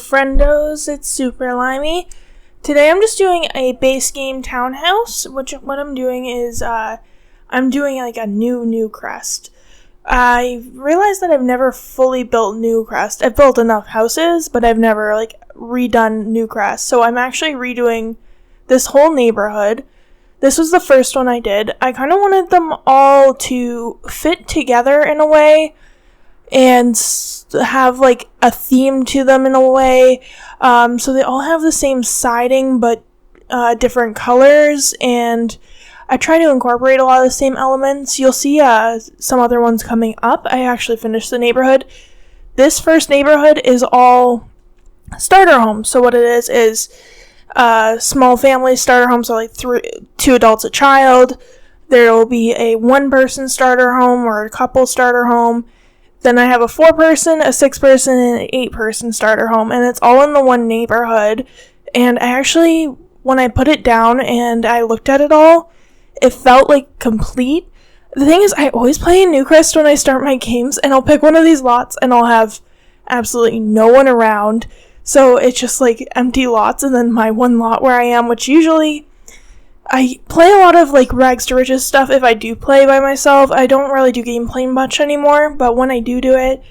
friendos, it's Super Limey. Today I'm just doing a base game townhouse, which what I'm doing is, I'm doing like a new crest. I realized that I've never fully built new crest. I've built enough houses, but I've never redone new crest. So I'm actually redoing this whole neighborhood. This was the first one I did. I kind of wanted them all to fit together in a way and have a theme to them in a way, so they all have the same siding but different colors, and I try to incorporate a lot of the same elements. You'll see some other ones coming up. I actually finished the neighborhood. This first neighborhood is all starter homes. So what it is small family starter homes, so two adults, a child. There will be a one-person starter home or a couple starter home. Then I have a 4-person, a 6-person, and an 8-person starter home, and it's all in the one neighborhood. And I actually, when I put it down and I looked at it all, it felt complete. The thing is, I always play in Newcrest when I start my games, and I'll pick one of these lots and I'll have absolutely no one around. So it's just empty lots, and then my one lot where I am, which usually I play a lot of rags to riches stuff if I do play by myself. I don't really do gameplay much anymore, but when I do it,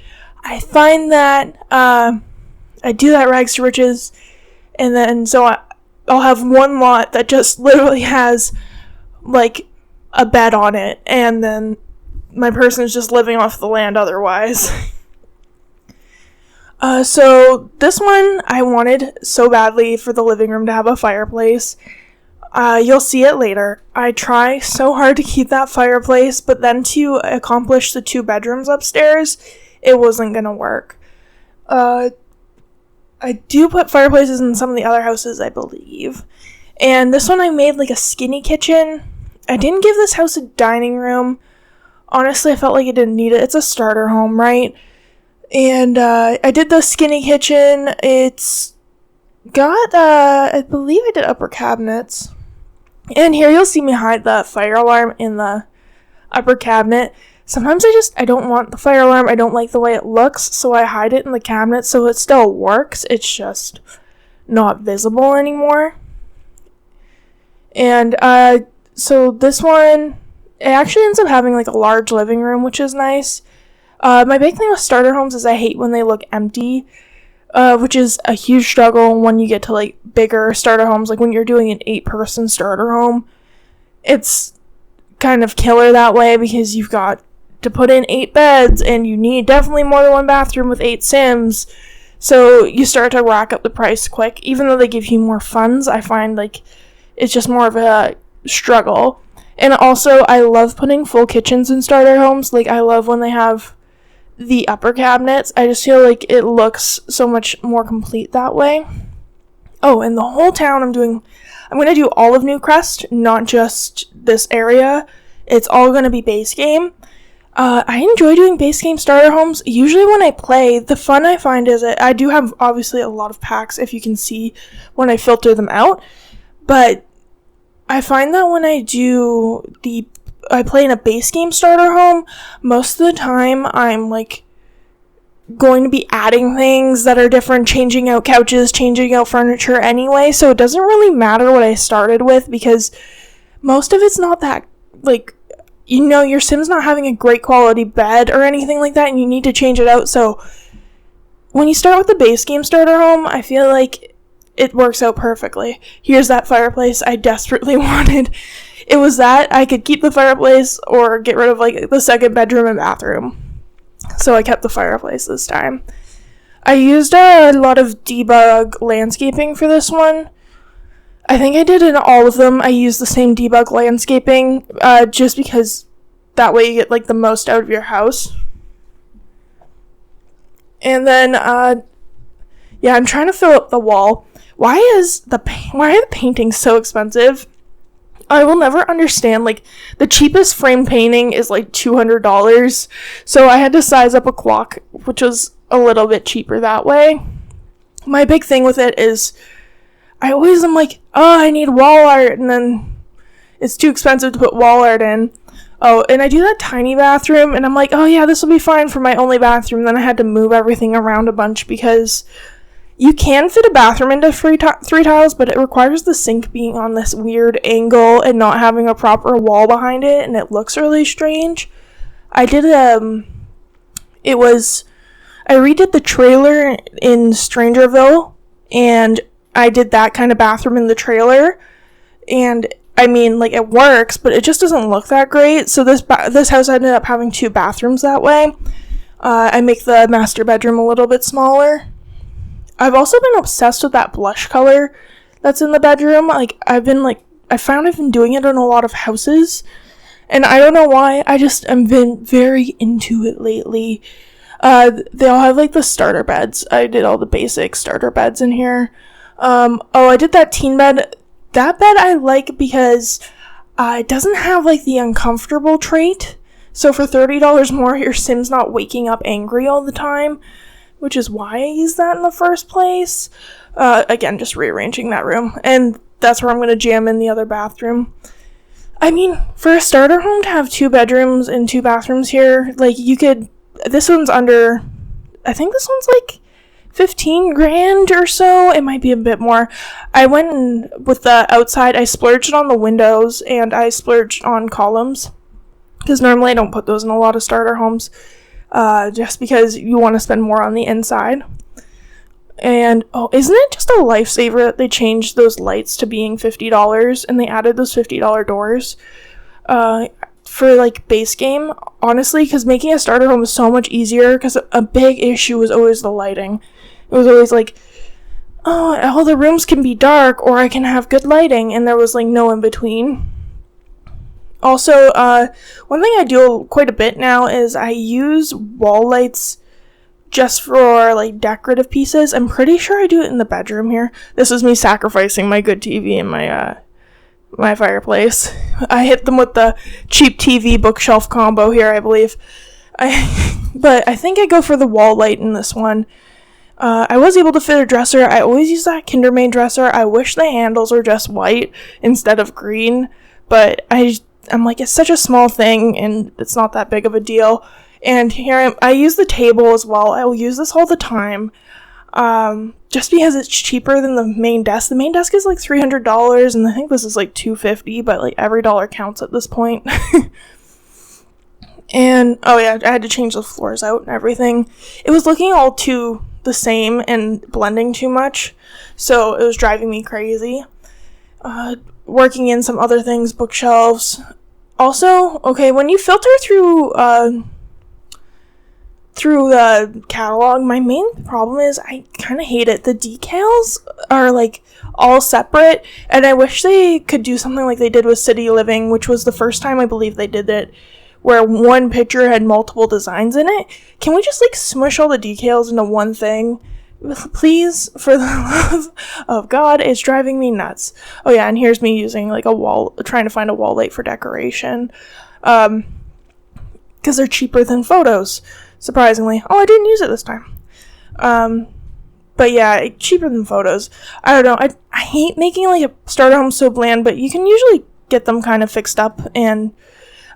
I find that I do that rags to riches, and then so I'll have one lot that just literally has a bed on it, and then my person is just living off the land otherwise. So this one I wanted so badly for the living room to have a fireplace. You'll see it later. I try so hard to keep that fireplace, but then to accomplish the 2 bedrooms upstairs, it wasn't gonna work. I do put fireplaces in some of the other houses, I believe. And this one I made a skinny kitchen. I didn't give this house a dining room. Honestly, I felt like it didn't need it. It's a starter home, right? And I did the skinny kitchen. It's got, I believe I did upper cabinets. And here you'll see me hide the fire alarm in the upper cabinet. Sometimes I don't want the fire alarm. I don't like the way it looks, so I hide it in the cabinet so it still works. It's just not visible anymore. And so this one, it actually ends up having a large living room, which is nice. My big thing with starter homes is I hate when they look empty, which is a huge struggle when you get to bigger starter homes. When you're doing an 8-person starter home, it's kind of killer that way because you've got to put in 8 beds and you need definitely more than one bathroom with 8 Sims. So you start to rack up the price quick. Even though they give you more funds, I find it's just more of a struggle. And also, I love putting full kitchens in starter homes. I love when they have the upper cabinets. I just feel it looks so much more complete that way. Oh, and the whole town I'm going to do all of Newcrest, not just this area. It's all going to be base game. I enjoy doing base game starter homes. Usually when I play, the fun I find is I do have obviously a lot of packs, if you can see when I filter them out. But I find that when I play in a base game starter home, most of the time I'm going to be adding things that are different, changing out couches, changing out furniture anyway, so it doesn't really matter what I started with because most of it's not that, your Sim's not having a great quality bed or anything like that, and you need to change it out. So when you start with the base game starter home, I feel it works out perfectly. Here's that fireplace I desperately wanted. It was that I could keep the fireplace or get rid of the second bedroom and bathroom. So I kept the fireplace this time. I used a lot of debug landscaping for this one. I think I did in all of them. I used the same debug landscaping just because that way you get the most out of your house. And then I'm trying to fill up the wall. Why are the paintings so expensive? I will never understand. The cheapest frame painting is $200, so I had to size up a clock, which was a little bit cheaper that way. My big thing with it is I always am I need wall art, and then it's too expensive to put wall art in. Oh, and I do that tiny bathroom, and I'm oh yeah, this will be fine for my only bathroom. Then I had to move everything around a bunch because You can fit a bathroom into three tiles, but it requires the sink being on this weird angle and not having a proper wall behind it, and it looks really strange. I redid the trailer in Strangerville, and I did that kind of bathroom in the trailer, and I mean, like, it works, but it just doesn't look that great. So this house ended up having 2 bathrooms that way. I make the master bedroom a little bit smaller. I've also been obsessed with that blush color that's in the bedroom. Like, I found I've been doing it in a lot of houses, and I don't know why. I've been very into it lately. They all have, like, the starter beds. I did all the basic starter beds in here. I did that teen bed. That bed I like because it doesn't have, like, the uncomfortable trait. So for $30 more, your Sim's not waking up angry all the time, which is why I used that in the first place. Again, just rearranging that room. And that's where I'm going to jam in the other bathroom. I mean, for a starter home to have 2 bedrooms and 2 bathrooms here, like, this one's under, I think this one's like $15,000 or so. It might be a bit more. I went in with the outside, I splurged on the windows, and I splurged on columns, because normally I don't put those in a lot of starter homes, just because you want to spend more on the inside. And, isn't it just a lifesaver that they changed those lights to being $50, and they added those $50 doors, for, like, base game, honestly, because making a starter home is so much easier, because a big issue was always the lighting. It was always like, all the rooms can be dark, or I can have good lighting, and there was, like, no in between. Also, one thing I do quite a bit now is I use wall lights just for, like, decorative pieces. I'm pretty sure I do it in the bedroom here. This is me sacrificing my good TV and my fireplace. I hit them with the cheap TV bookshelf combo here, I believe. But I think I go for the wall light in this one. I was able to fit a dresser. I always use that Kindermaid dresser. I wish the handles were just white instead of green, but I'm like, it's such a small thing, and it's not that big of a deal. And here I use the table as well. I will use this all the time. Just because it's cheaper than the main desk. The main desk is like $300, and I think this is like $250, but like every dollar counts at this point. And, I had to change the floors out and everything. It was looking all too the same and blending too much, so it was driving me crazy. Working in some other things, bookshelves. Also, when you filter through the catalog, my main problem is I kind of hate it. The decals are, like, all separate, and I wish they could do something like they did with City Living, which was the first time I believe they did it, where one picture had multiple designs in it. Can we just, like, smush all the decals into one thing? Please, for the love of God, it's driving me nuts. Oh yeah, and here's me using, like, trying to find a wall light for decoration. Because they're cheaper than photos, surprisingly. I didn't use it this time. But yeah, cheaper than photos. I don't know, I hate making, like, a starter home so bland, but you can usually get them kind of fixed up, and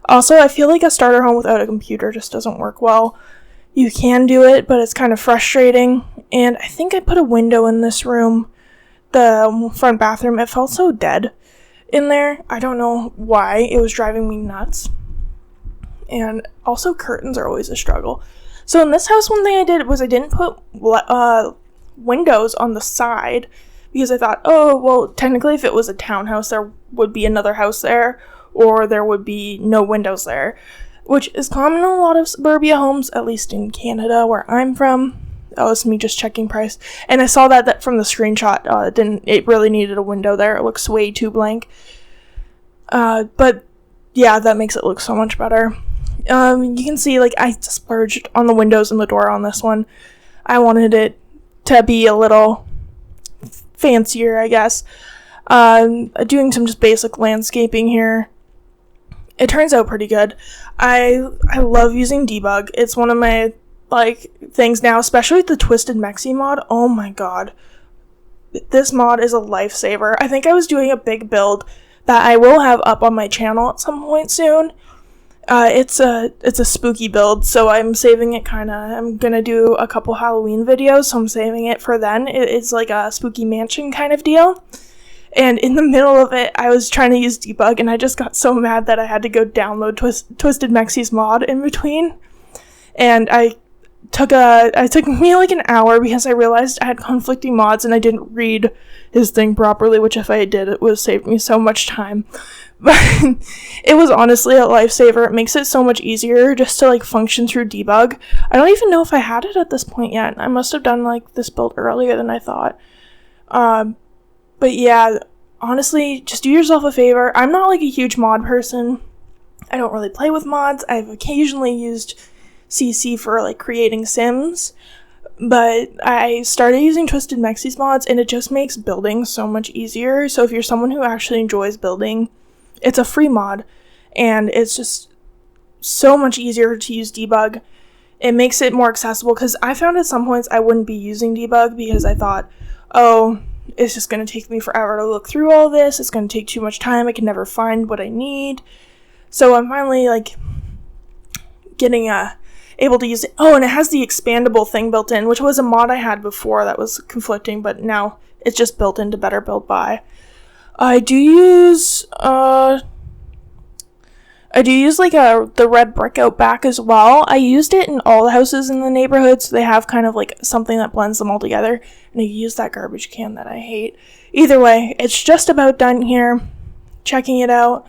also I feel like a starter home without a computer just doesn't work well. You can do it, but it's kind of frustrating. And I think I put a window in this room, the front bathroom. It felt so dead in there. I don't know why. It was driving me nuts. And also curtains are always a struggle. So in this house, one thing I did was I didn't put windows on the side, because I thought, technically if it was a townhouse, there would be another house there, or there would be no windows there, which is common in a lot of suburbia homes, at least in Canada, where I'm from. It's me just checking price. And I saw that from the screenshot, it really needed a window there. It looks way too blank. But yeah, that makes it look so much better. You can see, like, I splurged on the windows and the door on this one. I wanted it to be a little fancier, I guess. Doing some just basic landscaping here. It turns out pretty good. I love using debug. It's one of my, like, things now, especially with the Twisted Mexi mod. Oh my god. This mod is a lifesaver. I think I was doing a big build that I will have up on my channel at some point soon. It's a spooky build, so I'm saving it I'm gonna do a couple Halloween videos, so I'm saving it for then. It's like a spooky mansion kind of deal. And in the middle of it, I was trying to use debug, and I just got so mad that I had to go download Twisted Mexie's mod in between. And it took me like an hour because I realized I had conflicting mods and I didn't read his thing properly, which if I did, it would have saved me so much time. But it was honestly a lifesaver. It makes it so much easier just to like function through debug. I don't even know if I had it at this point yet. I must have done like this build earlier than I thought. But yeah, honestly, just do yourself a favor. I'm not like a huge mod person. I don't really play with mods. I've occasionally used CC for like creating sims, but I started using Twisted Mexie's mods, and it just makes building so much easier. So if you're someone who actually enjoys building, it's a free mod, and it's just so much easier to use debug. It makes it more accessible, because I found at some points I wouldn't be using debug because I thought, oh, it's just going to take me forever to look through all this. It's going to take too much time. I can never find what I need. So I'm finally like getting able to use it. Oh, and it has the expandable thing built in, which was a mod I had before that was conflicting, but now it's just built into Better Build By. I do use like the red brick out back as well. I used it in all the houses in the neighborhood, so they have kind of like something that blends them all together. And I use that garbage can that I hate. Either way, it's just about done here. Checking it out.